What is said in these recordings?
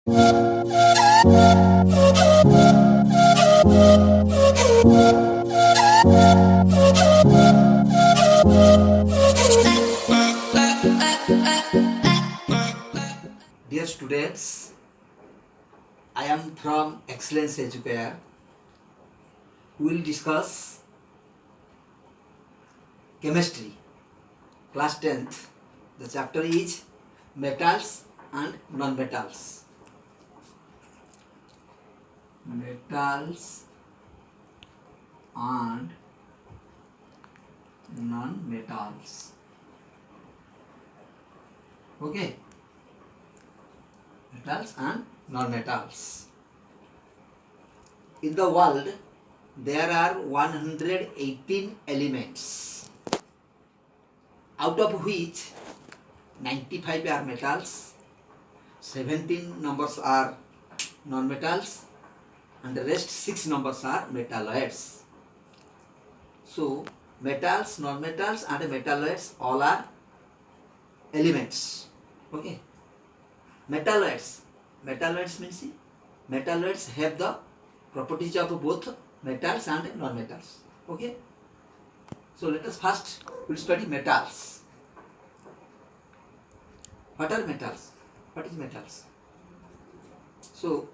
Dear students, I am from Excellence EDUCARE. We will discuss chemistry, class 10th. The chapter is metals and non-metals. Metals and non-metals. Okay. Metals and non-metals. In the world, there are 118 elements, out of which 95 are metals, 17 numbers are non-metals, and the rest 6 numbers are metalloids. So, metals, non-metals and metalloids all are elements. Okay. Metalloids means metalloids have the properties of both metals and non-metals. Okay. So let us first will study metals. What are metals? What is metals? So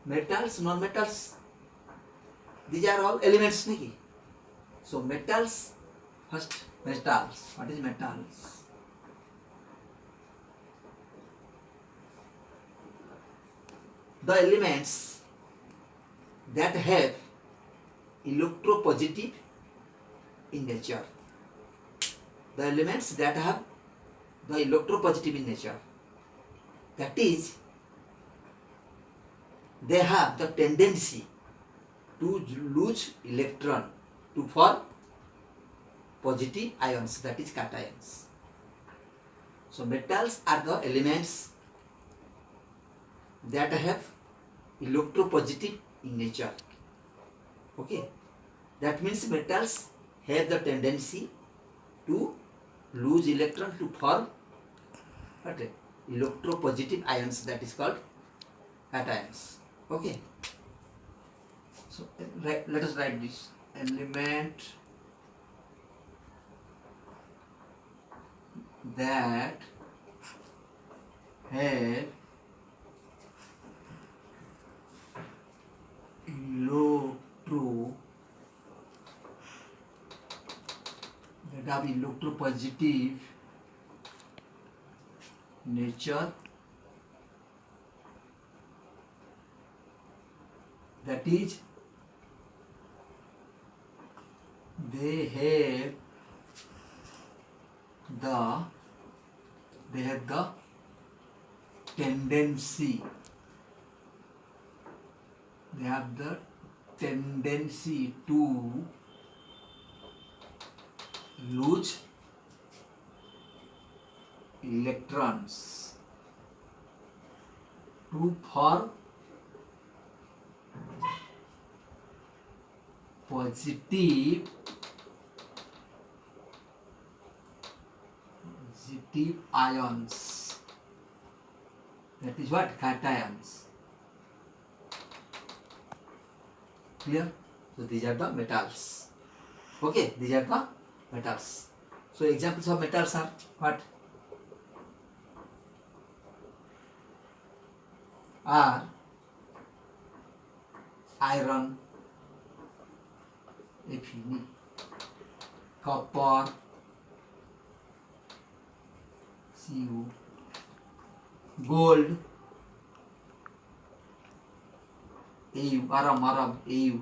metals, non-metals, these are all elements. So metals, first metals. What is metals? The elements that have electropositive in nature. The elements that have the electropositive in nature. That is, they have the tendency to lose electron to form positive ions, that is cations. So metals are the elements that have electropositive in nature. Okay, that means metals have the tendency to lose electron to form electropositive ions, that is called cations. Okay, so let us write this element that have electropositive nature, that is, they have the tendency to lose electrons to form positive ions, that is what? Cations. Clear? So these are the metals. Okay, these are the metals. So examples of metals are what? Are iron, Fe, copper, Cu, gold, Au, Au.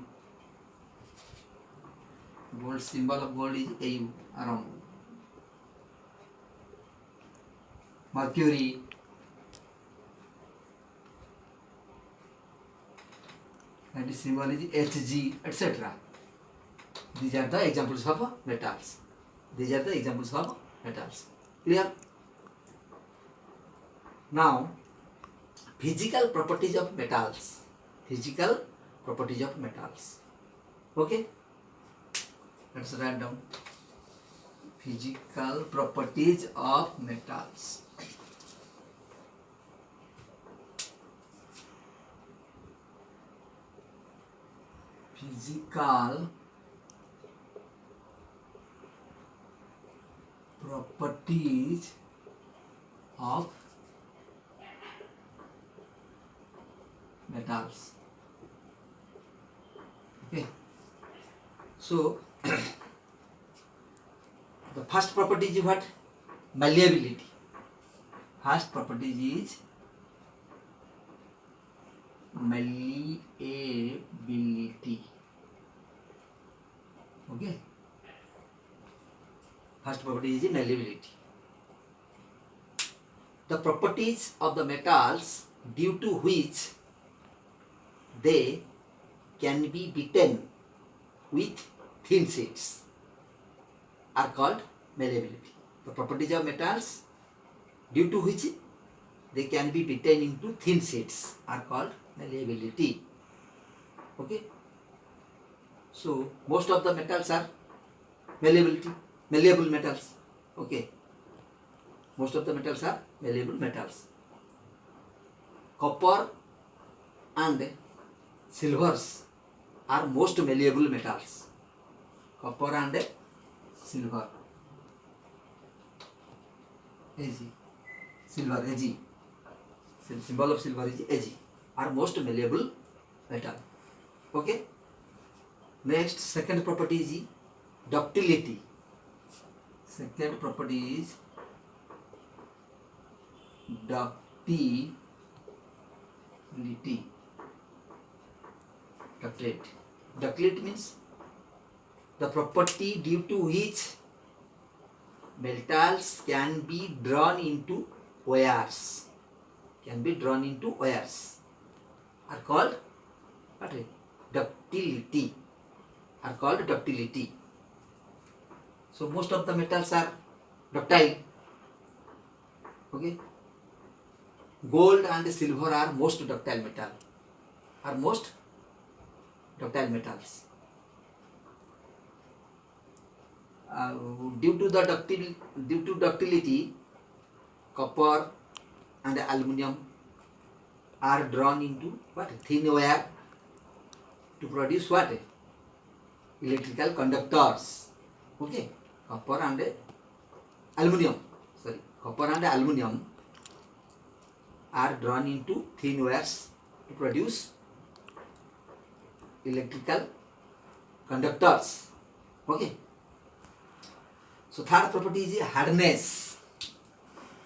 Gold, symbol of gold is Au, aram. Mercury, and the symbol is Hg, etc. These are the examples of metals. Clear? Now, physical properties of metals. Okay? Let's write down physical properties of metals. physical properties of metals. Okay, so the first property is what? Malleability. First property is malleability. Okay, first property is malleability. The properties of the metals due to which they can be beaten with thin sheets are called malleability. The properties of metals due to which they can be beaten into thin sheets are called malleability. Okay, so most of the metals are malleable metals. Okay, most of the metals are malleable metals. Copper and silvers are most malleable metals. Copper and silver. Ag. Silver, Ag. Symbol of silver is Ag. Are most malleable metal. Okay. Next, second property is ductility. Second property is ductility. Ductility means the property due to which metals can be drawn into wires. Are called what? Ductility. Are called ductility. So most of the metals are ductile. Okay. Gold and silver are most ductile metal. Are most ductile metals. Due to ductility, copper and aluminum are drawn into what? Thin wire to produce what? Electrical conductors. Okay, copper and aluminum are drawn into thin wires to produce electrical conductors. Okay. So third property is hardness.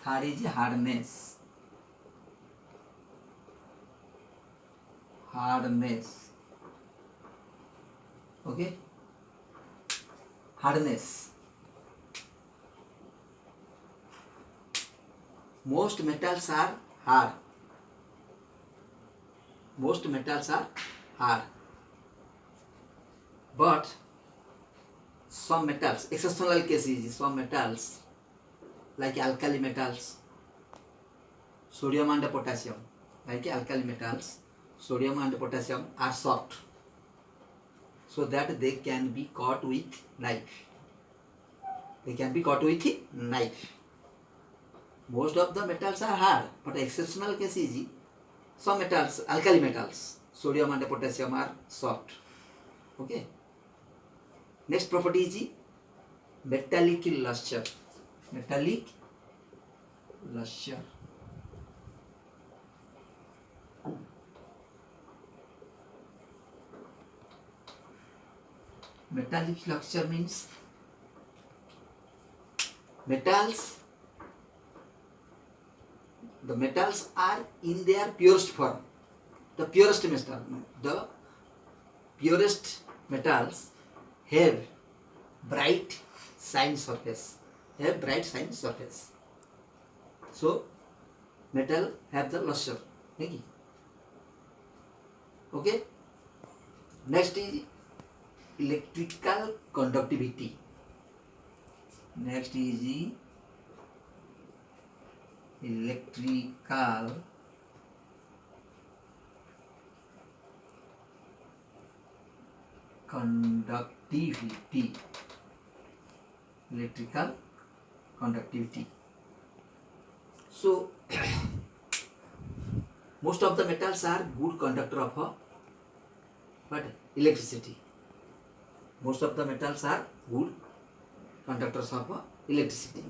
Third is hardness. Okay. Hardness. Most metals are hard. But some metals, exceptional cases, some metals like alkali metals, sodium and potassium, are soft, so that they can be cut with knife. Most of the metals are hard, but exceptional case is some metals, alkali metals, sodium and potassium are soft. Okay. Next property is metallic luster. Metallic luster means the metals are in their purest form. The purest metals have bright shine surface. So metal have the luster. Okay. Next is electrical conductivity. Electrical conductivity. So most of the metals are good conductor of electricity. Most of the metals are good conductors of electricity.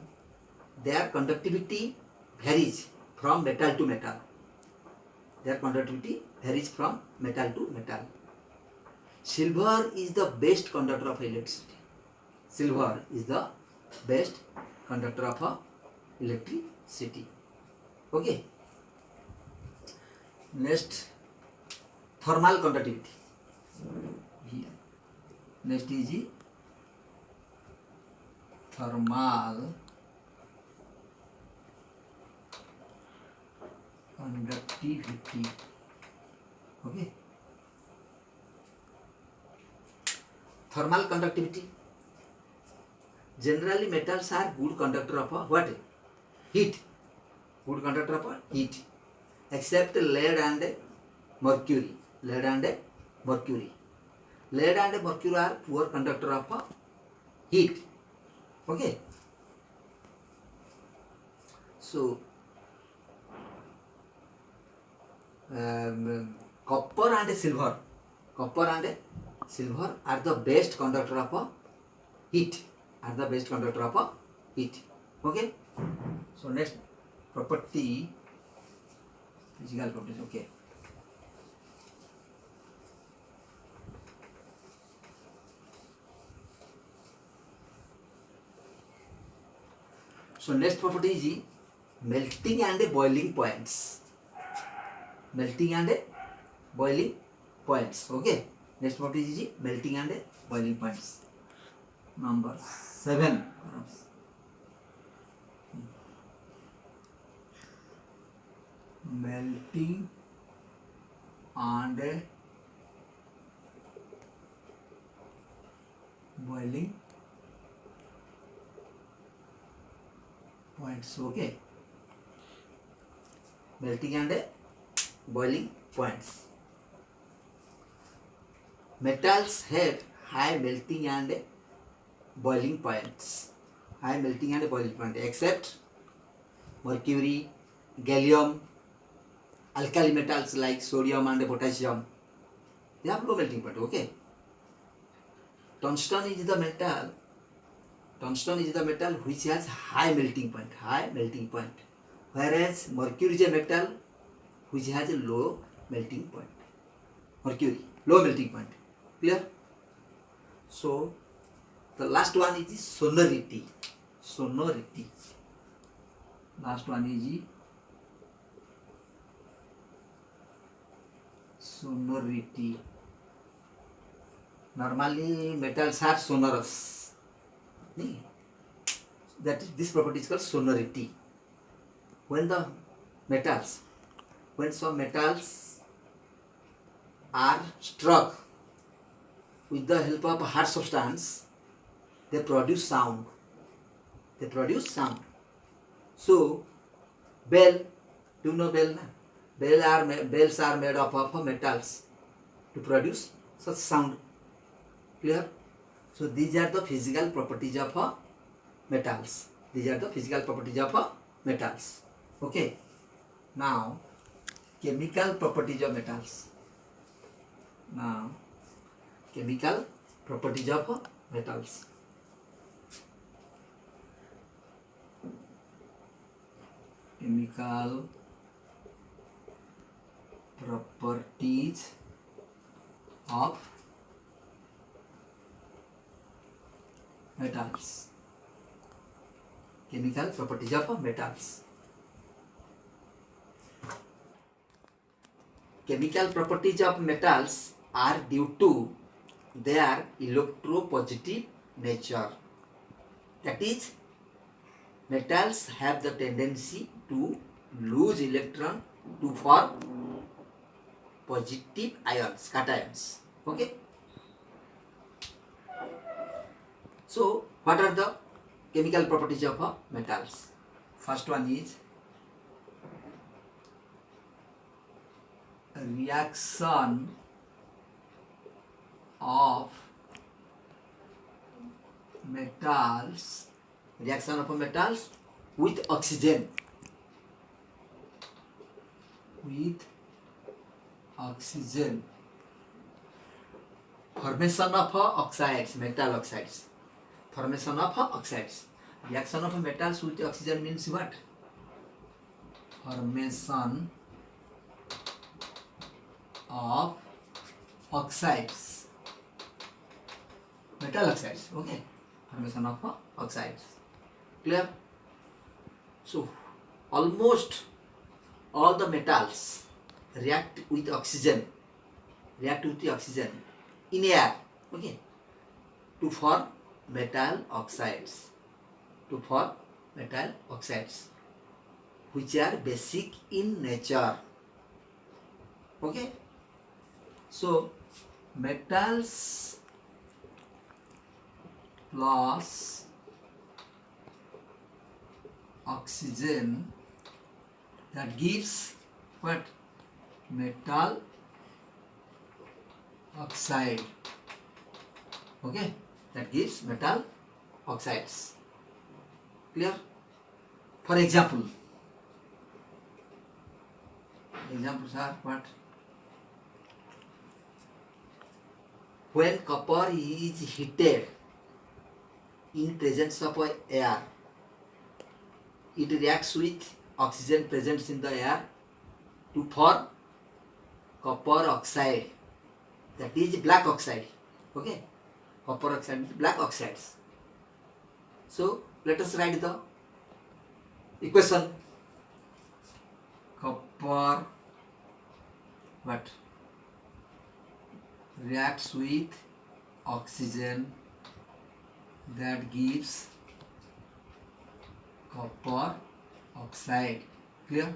Their conductivity varies from metal to metal. Their conductivity varies from metal to metal. Silver is the best conductor of electricity. Silver is the best conductor of electricity. Okay. Next, thermal conductivity. Here. Next is the thermal conductivity. Okay. Thermal conductivity. Generally, metals are good conductor of what? Heat. Good conductor of heat. Except lead and mercury. Lead and mercury. Lead and mercury are poor conductor of heat. Okay. So, copper and silver are the best conductor of heat. Okay. So next property, physical properties. Okay. So next property is melting and boiling points. Melting and boiling points. Okay. Next property is melting and boiling points. Number 7. Melting and boiling points. Okay. Melting and boiling points. Metals have high melting and boiling points. Except mercury, gallium, alkali metals like sodium and potassium. They have low melting point. Okay. Tungsten is the metal which has high melting point. Whereas mercury is a metal which has a low melting point. Low melting point. Clear? So the last one is sonority. Last one is sonority. Normally metals are sonorous. This property is called sonority. When some metals are struck with the help of a hard substance, they produce sound. So, bell, do you know bell? Bells are made up of metals to produce such sound. Clear? So, these are the physical properties of metals. Okay. Now, chemical properties of metals. Chemical properties of metals. Chemical properties of metals. Chemical properties of metals. Chemical properties of metals are due to their electropositive nature. That is, metals have the tendency to lose electron to form positive ions, cations. Okay. So, what are the chemical properties of metals? First one is reaction of metals with oxygen. formation of oxides, metal oxides. Formation of oxides. Reaction of metals with oxygen means what? Formation of oxides. Metal oxides. Okay. Formation of oxides. Clear? So, almost all the metals react with oxygen in air, okay, to form metal oxides, which are basic in nature. Okay, so metals plus oxygen, that gives what? Metal oxide. Okay, that gives metal oxides. Clear? For example, examples are what? When copper is heated in presence of air, it reacts with oxygen present in the air to form copper oxide, that is black oxide. Okay, copper oxide is black oxides. So let us write the equation. Copper what? Reacts with oxygen, that gives copper oxide. Clear?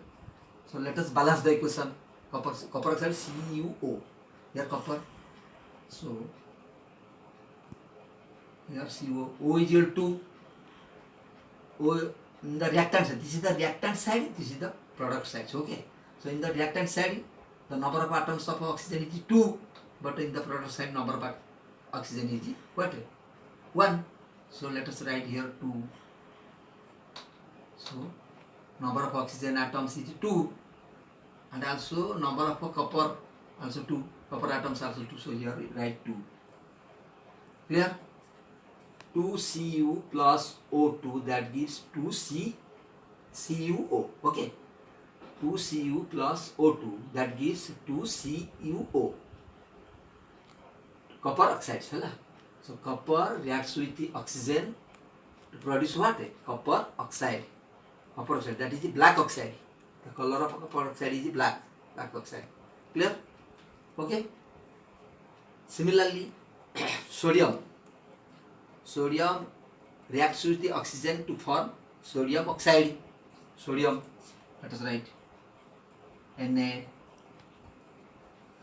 So let us balance the equation. Copper oxide CuO. Here copper. So here CO. O is equal to O in the reactant side. This is the reactant side. This is the product side. Okay. So in the reactant side, the number of atoms of oxygen is 2, but in the product side, number of oxygen is what? 1. So let us write here 2. So number of oxygen atoms is 2, and also number of copper also 2. Copper atoms also 2. So here we write 2. Clear? 2Cu plus O2, that gives 2CuO. Okay. 2Cu plus O2, that gives 2CuO. Copper oxides. So copper reacts with the oxygen to produce what? Copper oxide. Copper oxide, that is the black oxide. The color of copper oxide is the black oxide. Clear? Okay. Similarly, sodium reacts with the oxygen to form sodium oxide. Sodium, let us write Na,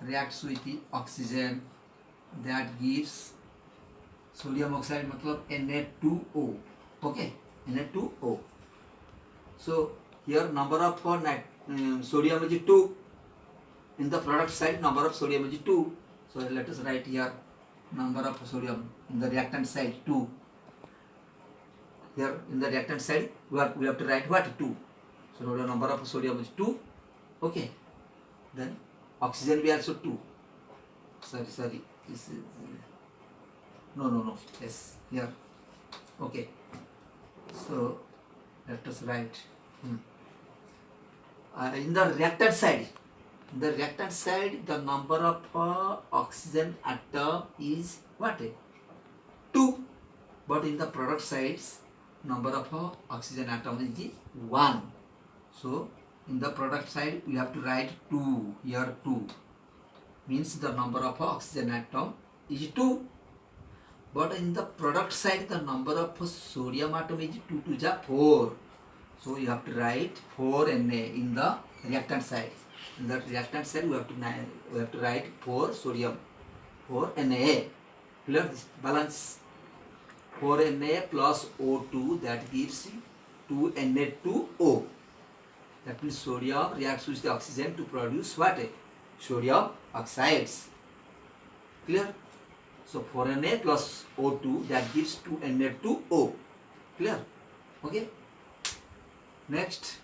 reacts with the oxygen, that gives sodium oxide, matlab Na2O. Okay, Na2O. So here number of sodium is 2. In the product side, number of sodium is 2. So let us write here number of sodium in the reactant side 2. Here in the reactant side we have to write what? 2. So the number of sodium is 2. Okay. Then oxygen will also 2. Sorry. This is no. Yes, here. Okay. So let us write in the reactant side. In the reactant side, the number of oxygen atom is what? 2. But in the product sides, number of oxygen atom is 1. So in the product side, we have to write 2. Here 2 means the number of oxygen atom is 2. But in the product side, the number of sodium atom is 2 to the 4. So you have to write 4 Na in the reactant side. In the reactant side, we have to write 4 sodium, 4 Na. Clear? This balance. 4 Na plus O2, that gives 2 Na2O. That means sodium reacts with the oxygen to produce what? Sodium oxides. Clear? So 4 Na plus O2, that gives 2 Na2O. Clear? Okay. Next.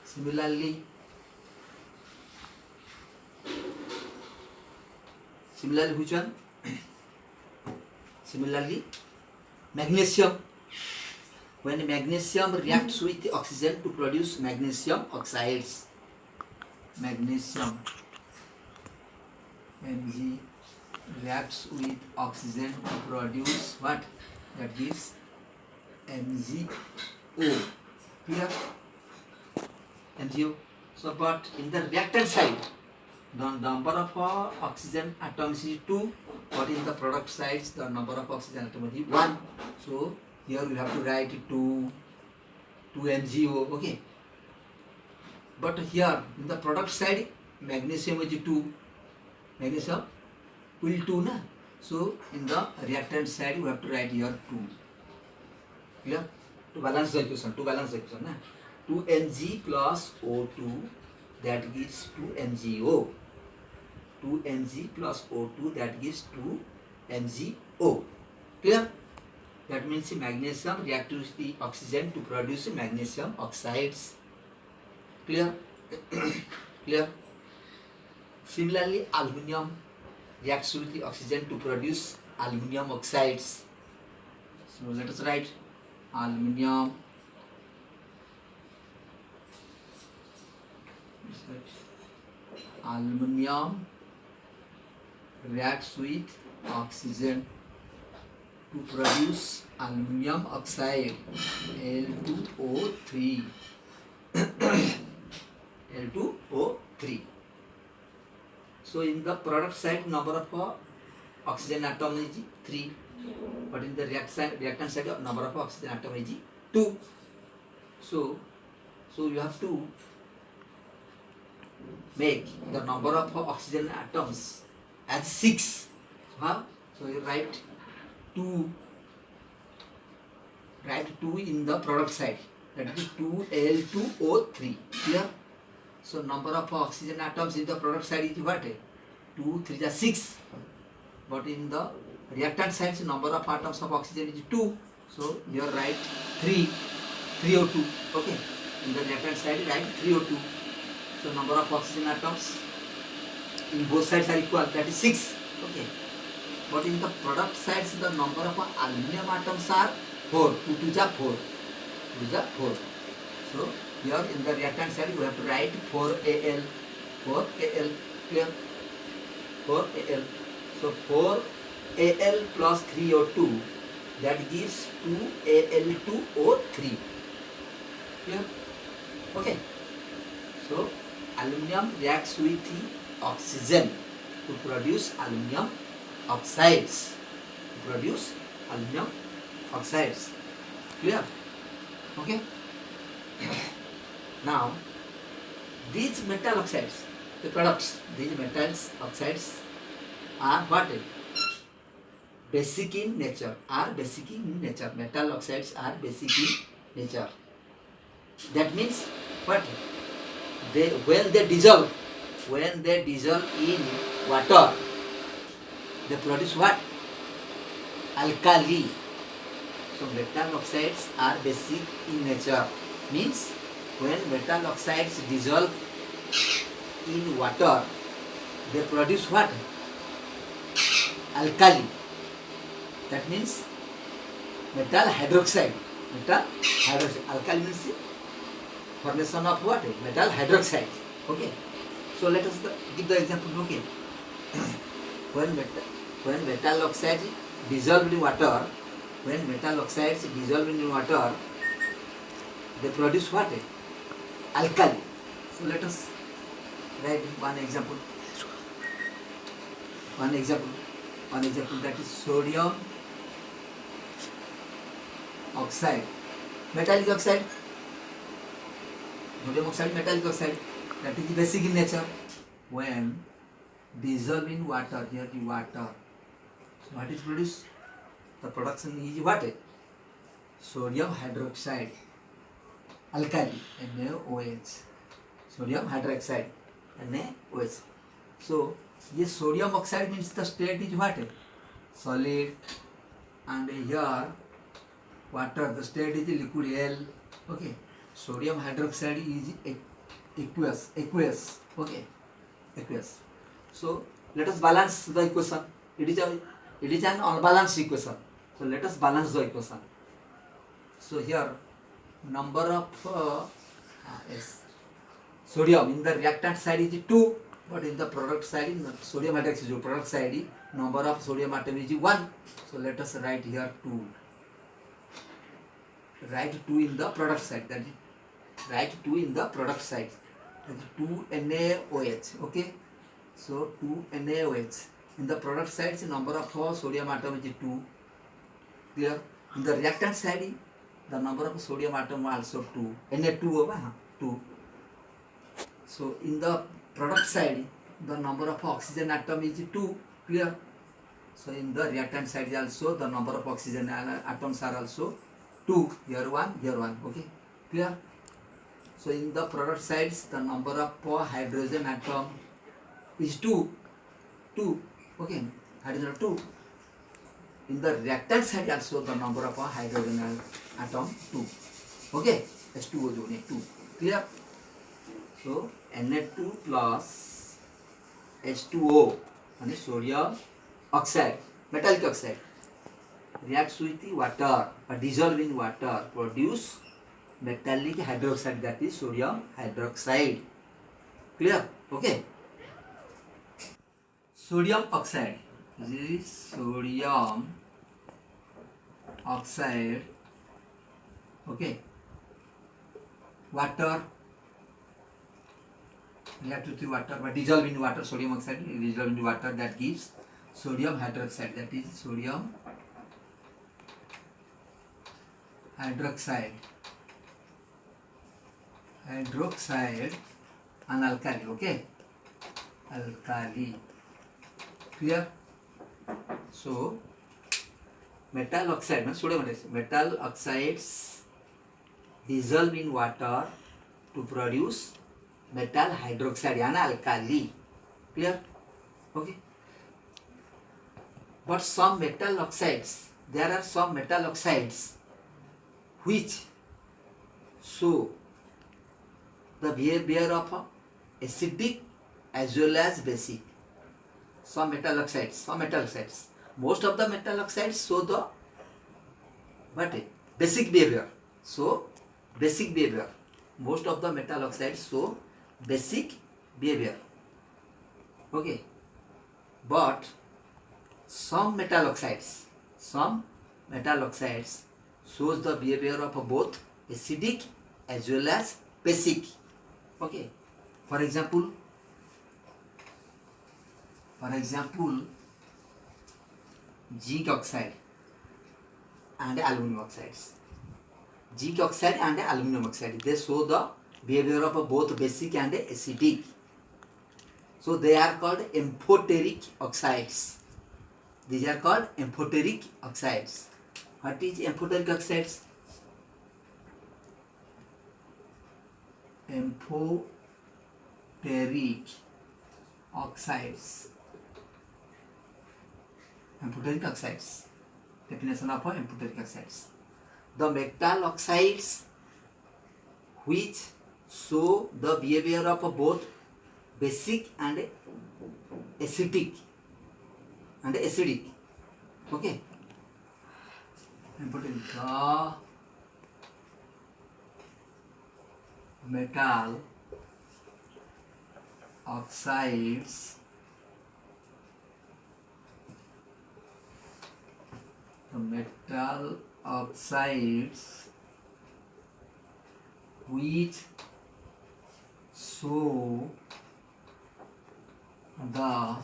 Similarly, Similarly, which one? Similarly, magnesium. When magnesium reacts with oxygen to produce magnesium oxides, magnesium Mg reacts with oxygen to produce what? That gives MgO. Clear? MgO. So, but in the reactant side, the number of oxygen atoms is 2, but in the product side, the number of oxygen atoms is 1. So, here we have to write 2 MgO. Okay. But here in the product side, magnesium is 2. Magnesium will 2 na. So in the reactant side we have to write here 2. Clear? To balance the equation. Na. 2 Mg plus O2 that gives 2 MgO. 2 Mg plus O2 that gives 2 MgO. Clear? That means magnesium reacts with the oxygen to produce magnesium oxides. Clear? Clear? Similarly, aluminium reacts with the oxygen to produce aluminium oxides. So let us write aluminium reacts with oxygen to produce aluminium oxide L2O3. L2O3. So in the product side, number of oxygen atom is 3, but in the reactant side, number of oxygen atom is 2. So you have to make the number of oxygen atoms as 6. So you write 2. Write 2 in the product side. That is 2L2O3. Clear? So number of oxygen atoms in the product side is what? 2, 3 is 6. But in the reactant side, number of atoms of oxygen is 2. So here write 3O2. Okay. In the reactant side, write 3O2. So number of oxygen atoms in both sides are equal. That is 6. Okay. But in the product sides, the number of aluminum atoms are 4. 2 to the 4. 2 to the 4. So here in the reactant side we have to write 4Al. 4Al. Clear? 4Al. So 4Al plus 3O2 that gives 2Al2O3. Clear? Okay. So aluminum reacts with the oxygen to produce aluminum oxides. Clear? Okay. Now these metal oxides, the products, these metals oxides are what? Basic in nature. Metal oxides are basic in nature. That means what? When they dissolve in water, they produce what? Alkali. So metal oxides are basic in nature. Means when metal oxides dissolve in water, they produce what? Alkali. That means metal hydroxide. Alkali means formation of what? Metal hydroxide. Okay. So let us give the example. Okay. When metal oxides dissolved in water, they produce what? Alkali. So let us write one example. One example that is sodium oxide. Metallic oxide. Sodium oxide, metallic oxide. That is basic in nature. When dissolved in water, here the water. So what is produced? The production is what? Sodium hydroxide. Alkali, NaOH. Sodium hydroxide, NaOH. So this sodium oxide means the state is what? Solid. And here water, the state is liquid L. Okay. Sodium hydroxide is aqueous. Okay. Aqueous. So Let us balance the equation. It is an unbalanced equation. So let us balance the equation. So here number of yes, sodium in the reactant side is 2, but in the product side, in the sodium hydroxide product side, number of sodium atom is 1. So let us write here 2. Write 2 in the product side. That is, write 2 in the product side. That is 2 NaOH. Okay. So 2 NaOH. In the product side, the number of sodium atom is 2. Clear? In the reactant side, the number of sodium atom also 2. Na2 over 2. So in the product side, the number of oxygen atom is 2. Clear? So in the reactant side also, the number of oxygen atoms are also 2. Here 1, here 1. Okay? Clear? So in the product sides, the number of hydrogen atom is 2. 2. Okay? Hydrogen 2. In the reactant side also, the number of hydrogen atom 2. Okay? H2O जो है 2. Clear? So Na2 plus H2O and sodium oxide, metallic oxide, reacts with the water or dissolve in water, produce metallic hydroxide, that is sodium hydroxide. Clear? Okay. Sodium oxide. This is sodium oxide. Okay. Water. React with the water, but dissolve in water. Sodium oxide dissolve in water, that gives sodium hydroxide. That is sodium hydroxide. Hydroxide and alkali. Okay. Alkali. Clear? So metal oxide, sodium oxide, metal oxides dissolve in water to produce metal hydroxide and alkali. Clear? Okay. But some metal oxides, there are some metal oxides which show the behavior of acidic as well as basic. Some metal oxides. Most of the metal oxides show the basic behavior. So basic behavior. Most of the metal oxides show basic behavior. Okay. But some metal oxides shows the behavior of both acidic as well as basic. Okay. For example, zinc oxide and aluminum oxides. Zinc oxide and aluminum oxide, they show the behavior of both basic and acidic. So they are called amphoteric oxides. These are called amphoteric oxides. What is amphoteric oxides? Amphoteric oxides. Amphoteric oxides. Definition of amphoteric oxides. The metal oxides which show the behavior of both basic and acidic. Okay. Amphoteric. The metal oxides which show the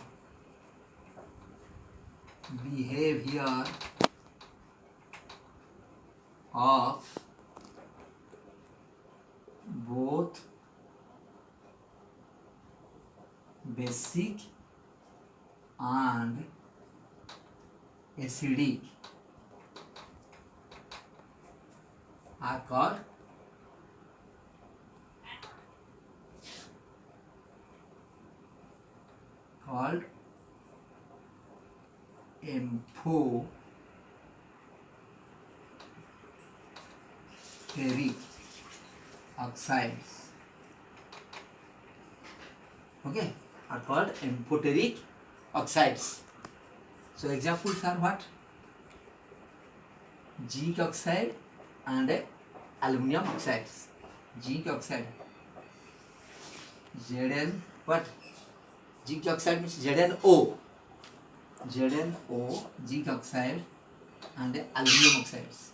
behavior of both basic and acidic are called amphoteric oxides. Okay, are called amphoteric oxides. So examples are what? Zinc oxide and aluminum oxides. Zinc oxide, Zn what? Zinc oxide means ZnO, zinc oxide and aluminum oxides,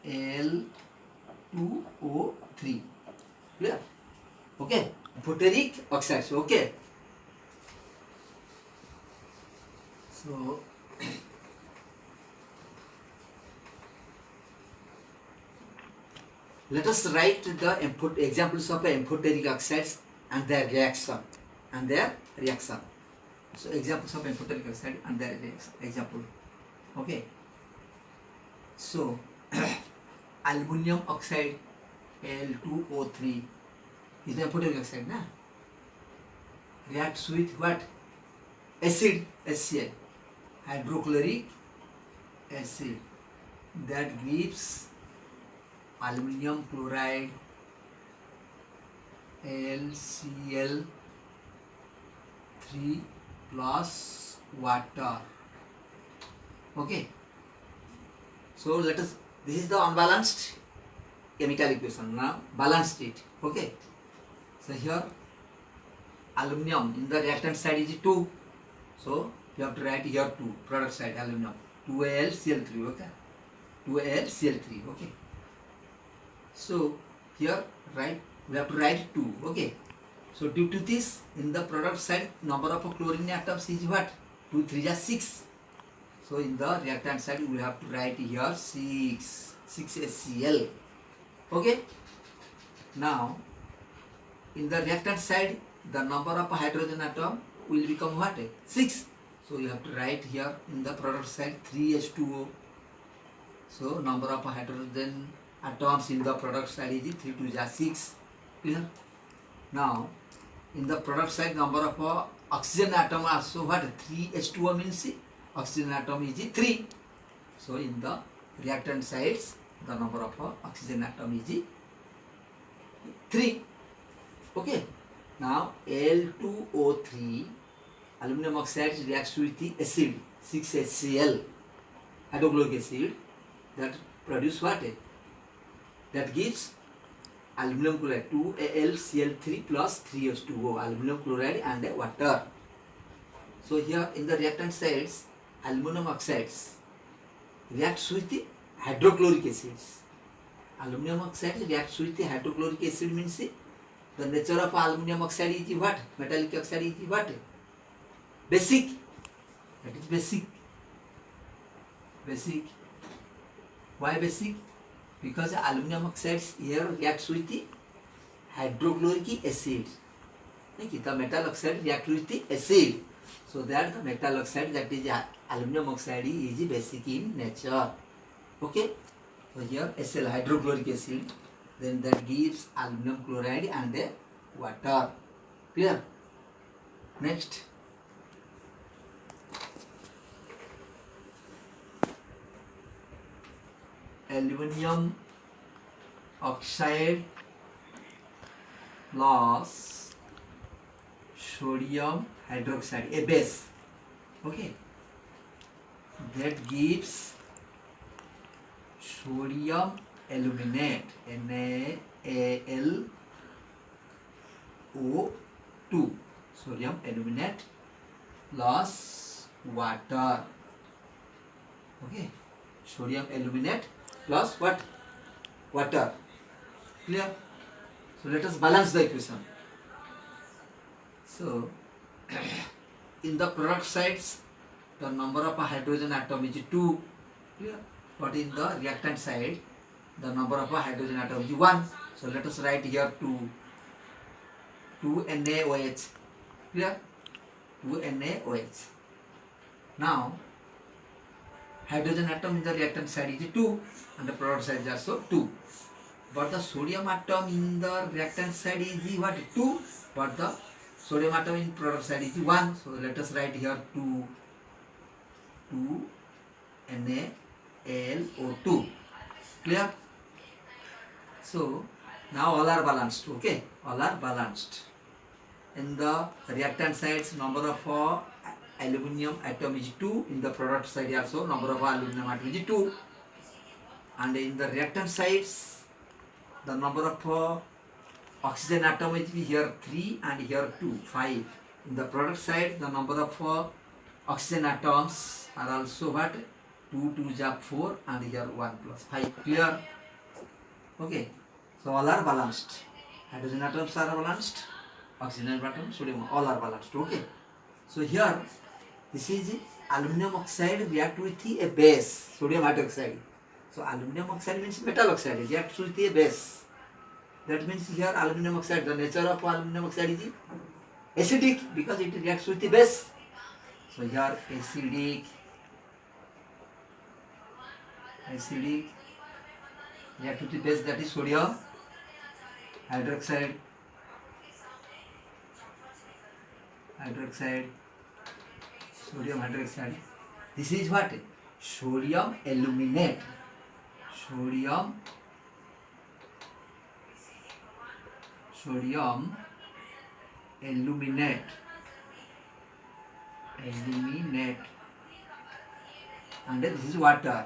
Al2O3. Clear? Okay. Butyric oxides. Okay. So let us write the examples of amphoteric oxides and their reaction. So examples of amphoteric oxide and their example. Okay. So aluminum oxide Al2O3 is amphoteric oxide, na? Reacts with what? Acid, HCl, hydrochloric acid, that gives aluminum chloride LCl3 plus water. Okay. So let us, this is the unbalanced chemical equation. Now balanced it. Okay. So here aluminum in the reactant side is 2. So you have to write here 2, product side aluminum, 2AlCl3, okay, 2AlCl3, okay. So here we have to write 2, okay. So due to this, in the product side, number of chlorine atoms is what? 2 3 are 6. So in the reactant side, we have to write here 6 HCl, okay. Now in the reactant side, the number of hydrogen atom will become what? 6. So you have to write here in the product side 3H2O. So number of hydrogen atoms in the product side is 3 2 is 6. Clear? Now in the product side, number of oxygen atom also what? 3H2O means oxygen atom is 3. So in the reactant sides, the number of oxygen atom is 3. Okay. Now Al2O3 aluminum oxide reacts with the acid 6HCl hydrochloric acid, that produce what? That gives aluminum chloride 2AlCl3 plus 3H2O, aluminum chloride and water. So here in the reactant sides, aluminum oxides reacts with the hydrochloric acids. Aluminum oxide reacts with the hydrochloric acid means the nature of aluminum oxide is what? Metallic oxide is what? Basic. That is basic. Basic. Why basic? Because aluminum oxides here reacts with the hydrochloric acid. The metal oxide reacts with the acid. So that the metal oxide, that is aluminum oxide, is basic in nature. Okay. So here Cl hydrochloric acid, then that gives aluminum chloride and water. Clear? Next. Aluminum oxide plus sodium hydroxide, a base. Okay. That gives sodium aluminate, NaAlO2, sodium aluminate plus water. Okay, sodium aluminate plus what? Water. Clear? So let us balance the equation. So in the product sides, the number of hydrogen atom is 2. Clear? But in the reactant side, the number of hydrogen atom is 1. So let us write here 2 NaOH. Clear? 2 NaOH. Now hydrogen atom in the reactant side is 2 and the product side is also 2. But the sodium atom in the reactant side is what? 2. But the sodium atom in product side is 1. So let us write here 2 NaLO2. Clear? So now all are balanced. Okay, all are balanced. in the reactant sides number of aluminum atom is 2. In the product side also number of aluminum atom is 2. And in the reactant sides the number of oxygen atom is here 3 and here 2, 5. In the product side the number of oxygen atoms are also what? 2, 2 are 4 and here 1 plus 5. Clear? Okay. So all are balanced. Hydrogen atoms are balanced. Oxygen atom, sodium, all are balanced. Okay. So here this is aluminum oxide react with a base, sodium hydroxide. So aluminum oxide means metal oxide, reacts with a base. That means here aluminum oxide, the nature of aluminum oxide is acidic because it reacts with the base. So here acidic react with the base, that is sodium hydroxide, sodium hydroxide. This is what? Sodium aluminate. Sodium aluminate. And then this is water.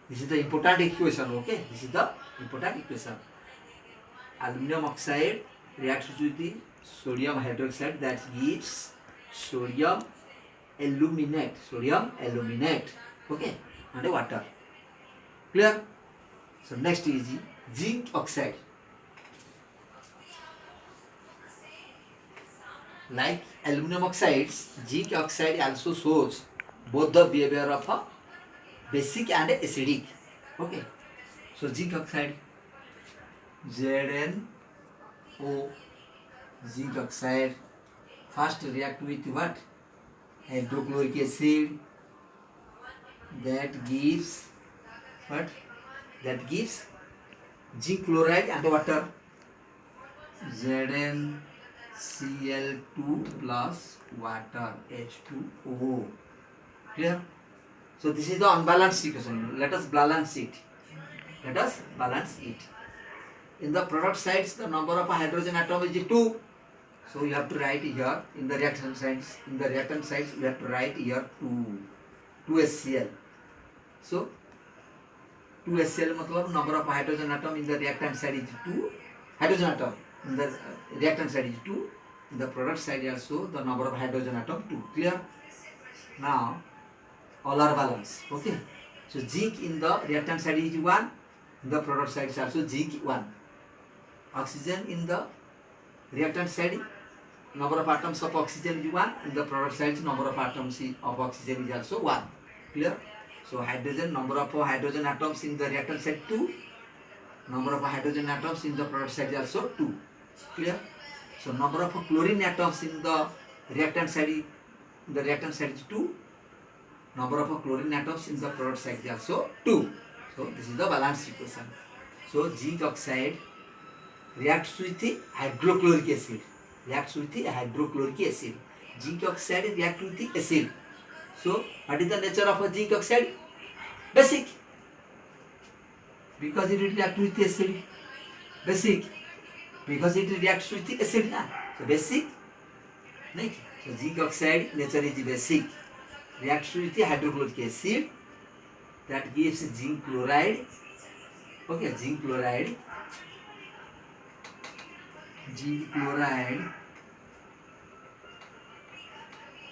This is the important equation, okay? This is the important equation. Aluminum oxide reacts with the sodium hydroxide, that gives sodium aluminate, okay? And water. Clear? So next is zinc oxide. Like aluminum oxides, zinc oxide also shows both the behavior of basic and acidic. Okay. So zinc oxide, ZnO, zinc oxide, first react with what? Hydrochloric acid. That gives what? That gives zinc chloride and water. ZnCl2 plus water, H2O. Clear? So this is the unbalanced equation. Let us balance it. In the product sides, the number of hydrogen atom is 2. So you have to write here in the reaction sides. In the reactant sides, you have to write here 2 HCl. So 2 HCl matlab number of hydrogen atom in the reactant side is 2. Hydrogen atom in the reactant side is 2. In the product side also the number of hydrogen atom 2. Clear? Now all are balanced. Okay. So zinc in the reactant side is 1. In the product side is also zinc 1. Oxygen in the reactant side, number of atoms of oxygen is 1. In the product side, number of atoms of oxygen is also 1. Clear? So hydrogen, number of hydrogen atoms in the reactant side 2. Number of hydrogen atoms in the product side is also 2. Clear? So number of chlorine atoms in the reactant side is 2. Number of chlorine atoms in the product side is also 2. So this is the balanced equation. So zinc oxide reacts with the hydrochloric acid. Zinc oxide reacts with the acid. So what is the nature of a zinc oxide? Basic. Because it reacts with the acid. Basic. Because it reacts with the acid. So basic. So zinc oxide nature is basic. Reacts with the hydrochloric acid. That gives zinc chloride. Okay, zinc chloride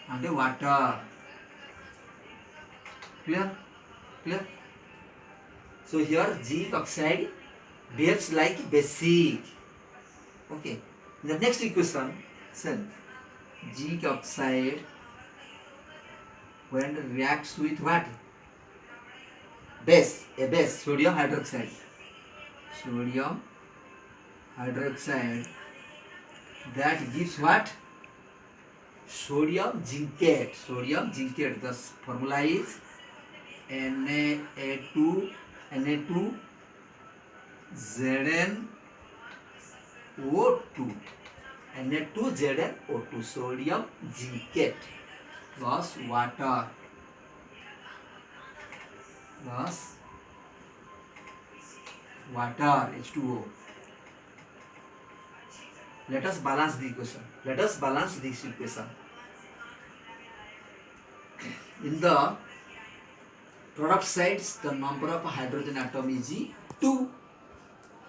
and the water. Clear? So here zinc oxide behaves like basic. Okay. In the next equation, zinc oxide when reacts with what? Base, sodium hydroxide. That gives what? Sodium zincate. The formula is Na2 ZnO2. Na2ZnO2, sodium zincate plus water. H2O. Let us balance the equation. Let us balance this equation. In the product sides, the number of hydrogen atom is 2.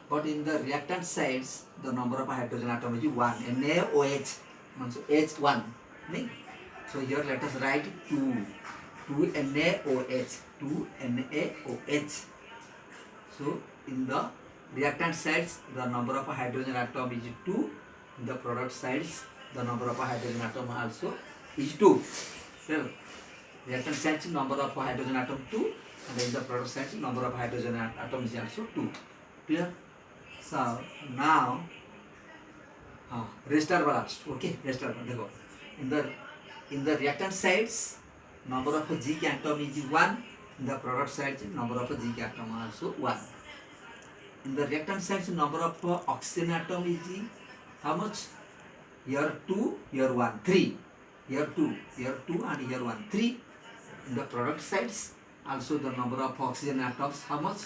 But in the reactant sides, the number of hydrogen atom is 1. NaOH. So H1. So here let us write 2. 2 NaOH. 2 NaOH. So in the reactant sides, the number of hydrogen atom is 2. In the product sides, the number of hydrogen atom also is 2. Well, reactant sides, number of hydrogen atom 2, and in the product sides, number of hydrogen atom is also 2. Clear? So now rest are balanced. Okay, rest are balanced. In the reactant sides, number of zinc atom is 1. In the product sides, number of zinc atom also 1. In the reactant sides, number of oxygen atom is how much? Here 2, here 1, 3. Here 2, and here 1, 3. In the product sides, also the number of oxygen atoms, how much?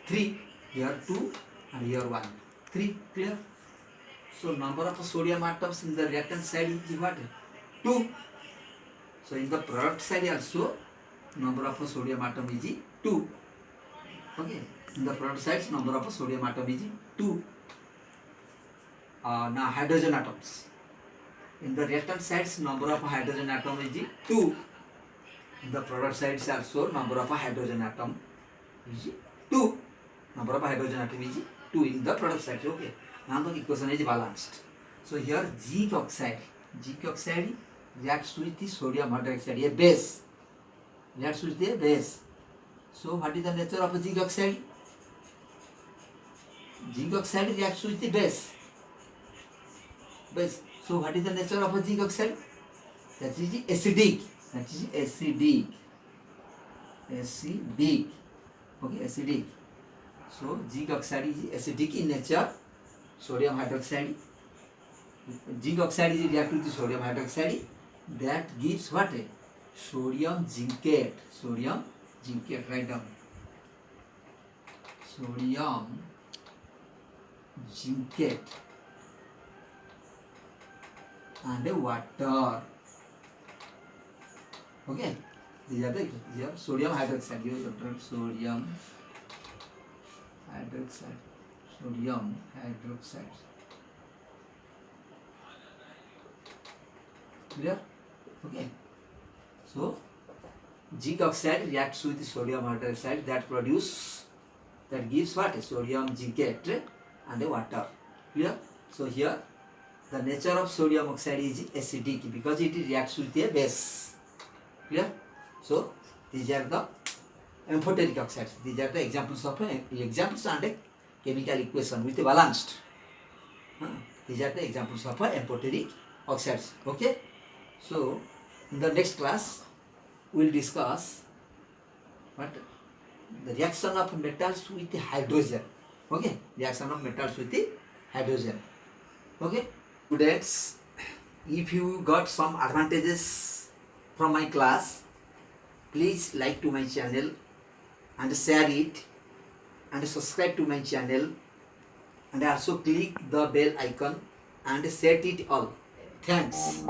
3. Here 2, and here 1, 3. Clear? So number of sodium atoms in the reactant side is what? 2. So in the product side also, number of sodium atom is 2. Okay. In the product sides, number of sodium atom is 2. Now hydrogen atoms. In the reactant sides, number of hydrogen atom is 2. In the product sides also, number of hydrogen atom is 2. Number of hydrogen atom is 2 in the product side. Okay. Now the equation is balanced. So here zinc oxide reacts with the sodium hydroxide, a base. Reacts with a base. So what is the nature of zinc oxide? Zinc oxide reacts with the base. So what is the nature of a zinc oxide? That is acidic. Okay, acidic. So zinc oxide is acidic in nature. Sodium hydroxide. Zinc oxide is react with the sodium hydroxide. That gives what? Sodium zincate. Write down. Sodium zincate and water. Okay, these are sodium hydroxide. Sodium hydroxide. Clear? Okay. So zinc oxide reacts with the sodium hydroxide, that gives what? Sodium zincate and water. Clear? So here the nature of sodium oxide is acidic because it reacts with a base. Clear? So these are the amphoteric oxides. These are the examples and a chemical equation with a balanced. These are the examples of amphoteric oxides. Okay? So in the next class we will discuss what the reaction of metals with hydrogen. Okay? Reaction of metals with hydrogen. Okay? Students, if you got some advantages from my class, please like to my channel and share it and subscribe to my channel and also click the bell icon and set it all. Thanks.